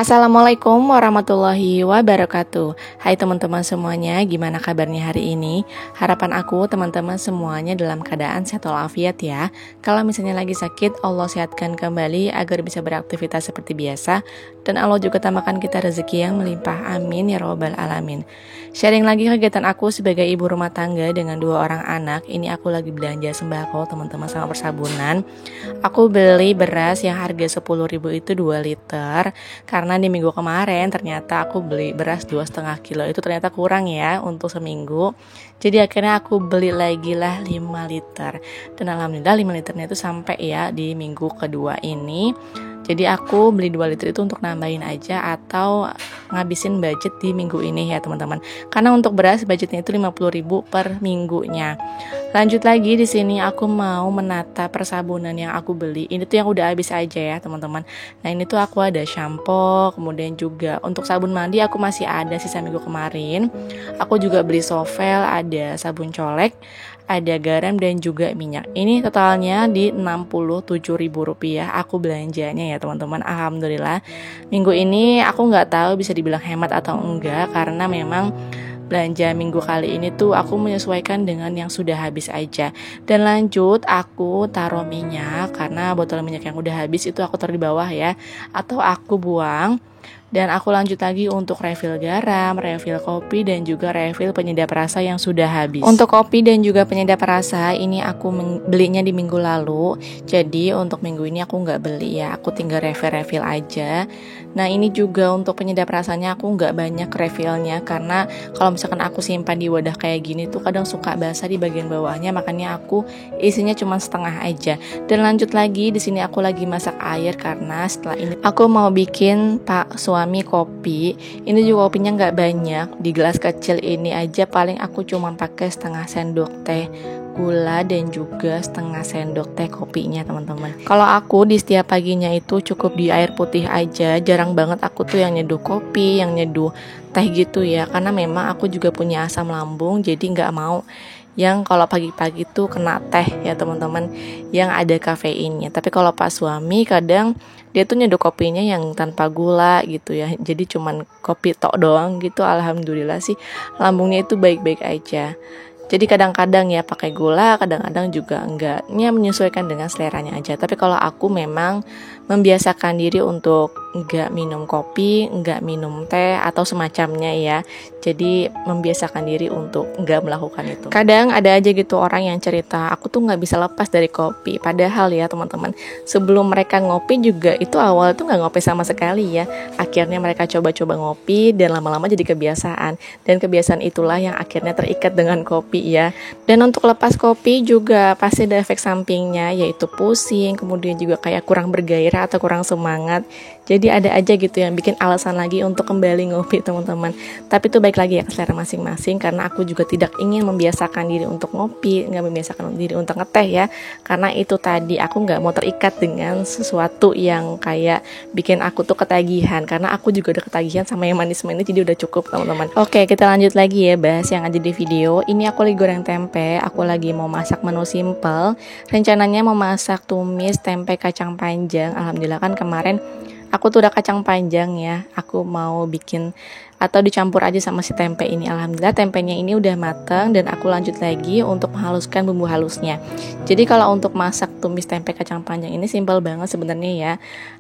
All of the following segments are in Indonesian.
Assalamualaikum warahmatullahi wabarakatuh. Hai teman-teman semuanya, gimana kabarnya hari ini? Harapan aku teman-teman semuanya dalam keadaan sehat walafiat ya. Kalau misalnya lagi sakit, Allah sehatkan kembali agar bisa beraktivitas seperti biasa. Dan Allah juga tambahkan kita rezeki yang melimpah, amin ya robbal alamin. Sharing lagi kegiatan aku sebagai ibu rumah tangga dengan 2 orang anak. Ini aku lagi belanja sembako teman-teman sama persabunan. Aku beli beras yang harga 10.000 itu 2 liter. Karena di minggu kemarin ternyata aku beli beras 2,5 kilo, itu ternyata kurang ya untuk seminggu. Jadi akhirnya aku beli lagi lah 5 liter. Dan alhamdulillah 5 liternya itu sampai ya di minggu kedua ini. Jadi aku beli 2 liter itu untuk nambahin aja atau ngabisin budget di minggu ini ya teman-teman. Karena untuk beras budgetnya itu 50.000 per minggunya. Lanjut lagi di sini aku mau menata persabunan yang aku beli. Ini tuh yang udah habis aja ya teman-teman. Nah ini tuh aku ada shampoo, kemudian juga untuk sabun mandi aku masih ada sisa minggu kemarin. Aku juga beli sovel, ada sabun colek, ada garam dan juga minyak. Ini totalnya di Rp67.000 aku belanjanya ya teman-teman. Alhamdulillah minggu ini aku nggak tahu bisa dibilang hemat atau enggak, karena memang belanja minggu kali ini tuh aku menyesuaikan dengan yang sudah habis aja. Dan lanjut aku taruh minyak, karena botol minyak yang udah habis itu aku taruh di bawah ya, atau aku buang. Dan aku lanjut lagi untuk refill garam, refill kopi, dan juga refill penyedap rasa yang sudah habis. Untuk kopi dan juga penyedap rasa ini aku belinya di minggu lalu. Jadi untuk minggu ini aku nggak beli ya, aku tinggal refill aja. Nah ini juga untuk penyedap rasanya aku nggak banyak refillnya, karena kalau misalkan aku simpan di wadah kayak gini tuh kadang suka basah di bagian bawahnya, makanya aku isinya cuma setengah aja. Dan lanjut lagi di sini aku lagi masak air, karena setelah ini aku mau bikin Pak suami kopi. Ini juga kopinya nggak banyak, di gelas kecil ini aja paling aku cuma pakai setengah sendok teh gula dan juga setengah sendok teh kopinya teman-teman. Kalau aku di setiap paginya itu cukup di air putih aja, jarang banget aku tuh yang nyeduh kopi, yang nyeduh teh gitu ya, karena memang aku juga punya asam lambung, jadi nggak mau yang kalau pagi-pagi tuh kena teh ya teman-teman, yang ada kafeinnya. Tapi kalau pas suami kadang dia tuh nyeduh kopinya yang tanpa gula gitu ya, jadi cuman kopi tok doang gitu. Alhamdulillah sih lambungnya itu baik-baik aja. Jadi kadang-kadang ya pakai gula, kadang-kadang juga enggaknya, menyesuaikan dengan seleranya aja. Tapi kalau aku memang membiasakan diri untuk enggak minum kopi, enggak minum teh atau semacamnya ya. Jadi membiasakan diri untuk enggak melakukan itu. Kadang ada aja gitu orang yang cerita, aku tuh enggak bisa lepas dari kopi. Padahal ya teman-teman, sebelum mereka ngopi juga itu awal tuh enggak ngopi sama sekali ya. Akhirnya mereka coba-coba ngopi dan lama-lama jadi kebiasaan. Dan kebiasaan itulah yang akhirnya terikat dengan kopi ya. Dan untuk lepas kopi juga pasti ada efek sampingnya, yaitu pusing, kemudian juga kayak kurang bergairah atau kurang semangat. Jadi ada aja gitu yang bikin alasan lagi untuk kembali ngopi teman-teman. Tapi itu baik lagi ya ke selera masing-masing, karena aku juga tidak ingin membiasakan diri untuk ngopi, nggak membiasakan diri untuk ngeteh ya. Karena itu tadi aku nggak mau terikat dengan sesuatu yang kayak bikin aku tuh ketagihan, karena aku juga udah ketagihan sama yang manis-manis, jadi udah cukup teman-teman. Oke, kita lanjut lagi ya bahas yang ada di video. Ini aku lagi goreng tempe, aku lagi mau masak menu simple. Rencananya mau masak tumis tempe kacang panjang. Alhamdulillah kan kemarin aku tuh udah kacang panjang ya, aku mau bikin atau dicampur aja sama si tempe ini. Alhamdulillah tempenya ini udah matang dan aku lanjut lagi untuk menghaluskan bumbu halusnya. Jadi kalau untuk masak tumis tempe kacang panjang ini simpel banget sebenarnya ya.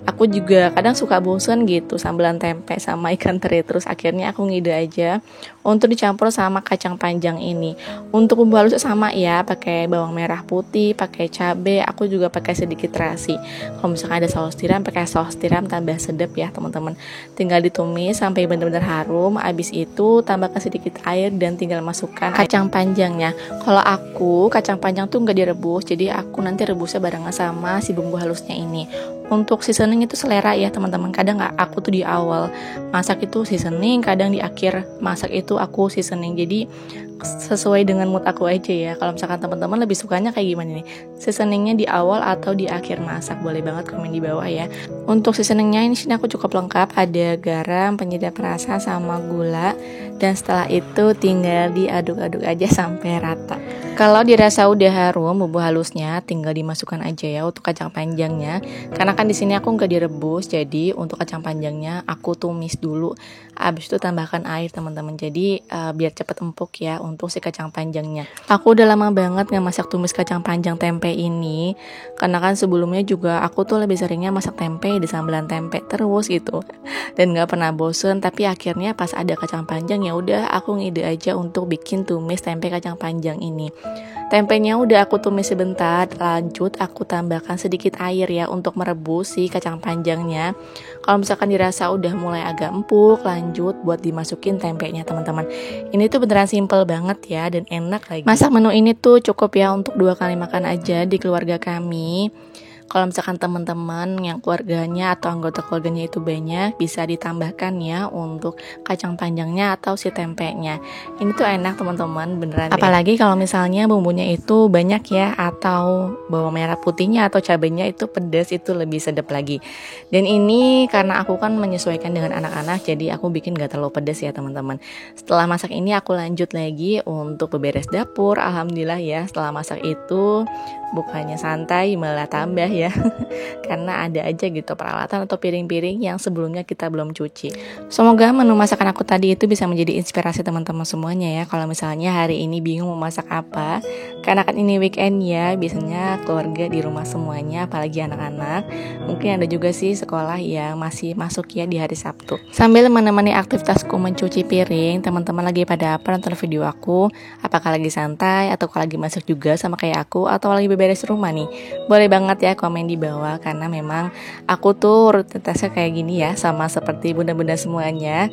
Aku juga kadang suka bosan gitu sambelan tempe sama ikan teri, terus akhirnya aku ngide aja untuk dicampur sama kacang panjang ini. Untuk bumbu halusnya sama ya, pakai bawang merah putih, pakai cabai, aku juga pakai sedikit terasi. Kalau misalkan ada saus tiram, pakai saus tiram tambah sedap ya teman-teman. Tinggal ditumis sampai benar-benar harum. Habis itu tambahkan sedikit air dan tinggal masukkan kacang panjangnya. Kalau aku kacang panjang tuh nggak direbus, jadi aku nanti rebusnya barengan sama si bumbu halusnya ini. Untuk seasoning itu selera ya teman-teman. Kadang aku tuh di awal masak itu seasoning, kadang di akhir masak itu aku seasoning. Jadi sesuai dengan mood aku aja ya. Kalau misalkan teman-teman lebih sukanya kayak gimana nih, seasoningnya di awal atau di akhir masak, boleh banget komen di bawah ya. Untuk seasoningnya ini sini aku cukup lengkap, ada garam, penyedap rasa sama gula, dan setelah itu tinggal diaduk-aduk aja sampai rata. Kalau dirasa udah harum bumbu halusnya, tinggal dimasukkan aja ya untuk kacang panjangnya. Karena kan di sini aku nggak direbus, jadi untuk kacang panjangnya aku tumis dulu. Abis itu tambahkan air teman-teman. Jadi biar cepet empuk ya untuk si kacang panjangnya. Aku udah lama banget nggak masak tumis kacang panjang tempe ini. Karena kan sebelumnya juga aku tuh lebih seringnya masak tempe di sambelan tempe terus gitu. Dan nggak pernah bosen. Tapi akhirnya pas ada kacang panjang ya udah aku ngide aja untuk bikin tumis tempe kacang panjang ini. Tempenya udah aku tumis sebentar, lanjut aku tambahkan sedikit air ya untuk merebus si kacang panjangnya. Kalau misalkan dirasa udah mulai agak empuk, lanjut buat dimasukin tempenya teman-teman. Ini tuh beneran simple banget ya dan enak lagi. Masak menu ini tuh cukup ya untuk 2 kali makan aja di keluarga kami. Kalau misalkan teman-teman yang keluarganya atau anggota keluarganya itu banyak, bisa ditambahkan ya untuk kacang panjangnya atau si tempenya. Ini tuh enak teman-teman, beneran. Apalagi kalau misalnya bumbunya itu banyak ya, atau bawang merah putihnya atau cabenya itu pedas, itu lebih sedap lagi. Dan ini karena aku kan menyesuaikan dengan anak-anak, jadi aku bikin gak terlalu pedas ya teman-teman. Setelah masak ini aku lanjut lagi untuk beberes dapur. Alhamdulillah ya, setelah masak itu bukannya santai malah tambah ya. Karena ada aja gitu peralatan atau piring-piring yang sebelumnya kita belum cuci. Semoga menu masakan aku tadi itu bisa menjadi inspirasi teman-teman semuanya ya. Kalau misalnya hari ini bingung mau masak apa, karena kan ini weekend ya, biasanya keluarga di rumah semuanya, apalagi anak-anak. Mungkin ada juga sih sekolah yang masih masuk ya di hari Sabtu. Sambil menemani aktivitasku mencuci piring, teman-teman lagi pada apa nonton video aku? Apakah lagi santai atau lagi masak juga sama kayak aku, atau lagi beberes rumah nih? Boleh banget ya komen di bawah, karena memang aku tuh rutinitasnya kayak gini ya, sama seperti bunda-bunda semuanya.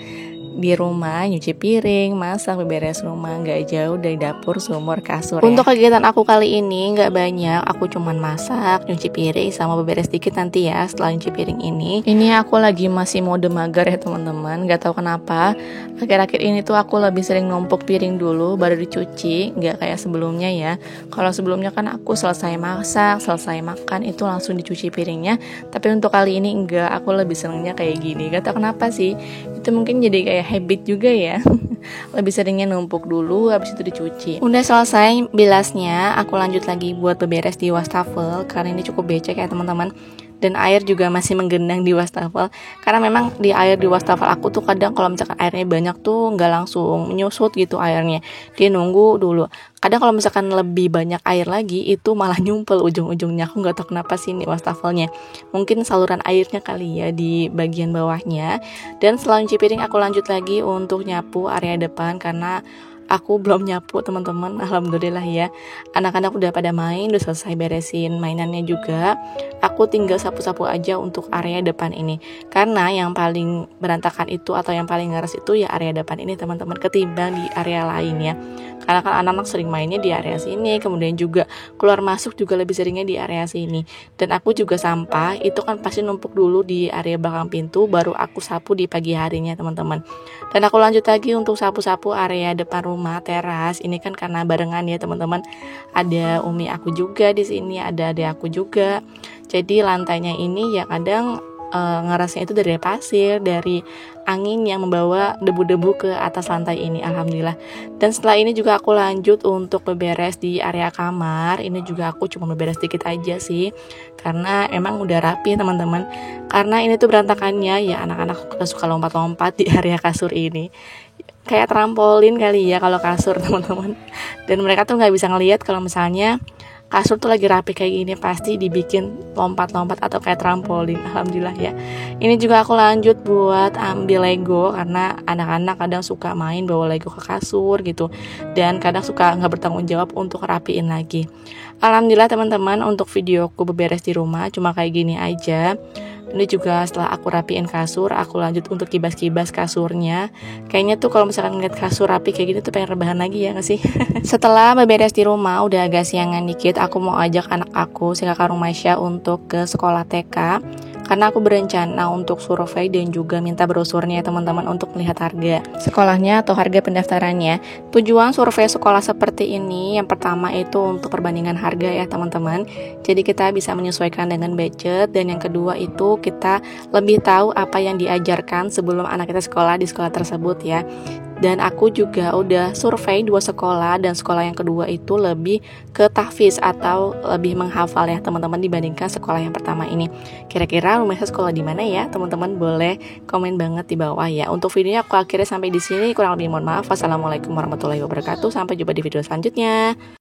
Di rumah nyuci piring, masak, beberes rumah, nggak jauh dari dapur, sumur, kasur ya. Untuk kegiatan aku kali ini nggak banyak, aku cuman masak, nyuci piring, sama beberes dikit nanti ya setelah nyuci piring ini. Ini aku lagi masih mode mager ya teman-teman, nggak tahu kenapa. Akhir-akhir ini tuh aku lebih sering numpuk piring dulu baru dicuci, nggak kayak sebelumnya ya. Kalau sebelumnya kan aku selesai masak, selesai makan itu langsung dicuci piringnya. Tapi untuk kali ini enggak, aku lebih senengnya kayak gini. Gak tahu kenapa sih. Itu mungkin jadi kayak habit juga ya. Lebih seringnya numpuk dulu, habis itu dicuci. Udah selesai bilasnya, aku lanjut lagi buat beberes di wastafel karena ini cukup becek ya teman-teman. Dan air juga masih menggenang di wastafel, karena memang di air di wastafel aku tuh kadang kalau misalkan airnya banyak tuh nggak langsung menyusut gitu airnya, dia nunggu dulu. Kadang kalau misalkan lebih banyak air lagi itu malah nyumpel ujung-ujungnya. Aku nggak tahu kenapa sih ini wastafelnya, mungkin saluran airnya kali ya di bagian bawahnya. Dan setelah nyuci piring aku lanjut lagi untuk nyapu area depan karena aku belum nyapu teman-teman. Alhamdulillah ya, anak-anak udah pada main, udah selesai beresin mainannya juga. Aku tinggal sapu-sapu aja untuk area depan ini, karena yang paling berantakan itu atau yang paling ngeres itu ya area depan ini teman-teman, ketimbang di area lainnya. Karena kan anak-anak sering mainnya di area sini, kemudian juga keluar masuk juga lebih seringnya di area sini. Dan aku juga sampah itu kan pasti numpuk dulu di area belakang pintu, baru aku sapu di pagi harinya teman-teman. Dan aku lanjut lagi untuk sapu-sapu area depan rumah, teras. Ini kan karena barengan ya teman-teman. Ada umi aku juga di sini, ada adik aku juga. Jadi lantainya ini ya kadang ngerasnya itu dari pasir, dari angin yang membawa debu-debu ke atas lantai ini. Alhamdulillah. Dan setelah ini juga aku lanjut untuk beberes di area kamar. Ini juga aku cuma beberes dikit aja sih, karena emang udah rapi teman-teman. Karena ini tuh berantakannya ya, anak-anak suka lompat-lompat di area kasur ini, kayak trampolin kali ya kalau kasur teman-teman. Dan mereka tuh nggak bisa ngelihat kalau misalnya kasur tuh lagi rapi kayak gini, pasti dibikin lompat-lompat atau kayak trampolin. Alhamdulillah ya. Ini juga aku lanjut buat ambil Lego, karena anak-anak kadang suka main bawa Lego ke kasur gitu, dan kadang suka nggak bertanggung jawab untuk rapiin lagi. Alhamdulillah teman-teman, untuk videoku beberes di rumah cuma kayak gini aja. Ini juga setelah aku rapiin kasur, aku lanjut untuk kibas-kibas kasurnya. Kayaknya tuh kalau misalkan ngeliat kasur rapi kayak gini tuh pengen rebahan lagi ya gak sih? Setelah beberes di rumah, udah agak siangan dikit, aku mau ajak anak aku, si kakak Rumaisya, untuk ke sekolah TK. Karena aku berencana untuk survei dan juga minta brosurnya teman-teman untuk melihat harga sekolahnya atau harga pendaftarannya. Tujuan survei sekolah seperti ini, yang pertama itu untuk perbandingan harga ya teman-teman. Jadi kita bisa menyesuaikan dengan budget, dan yang kedua itu kita lebih tahu apa yang diajarkan sebelum anak kita sekolah di sekolah tersebut ya. Dan aku juga udah survei 2 sekolah, dan sekolah yang kedua itu lebih ke tahfiz atau lebih menghafal ya teman-teman dibandingkan sekolah yang pertama ini. Kira-kira Rumesa sekolah di mana ya? Teman-teman boleh komen banget di bawah ya. Untuk videonya aku akhirnya sampai di sini. Kurang lebih mohon maaf. Wassalamualaikum warahmatullahi wabarakatuh. Sampai jumpa di video selanjutnya.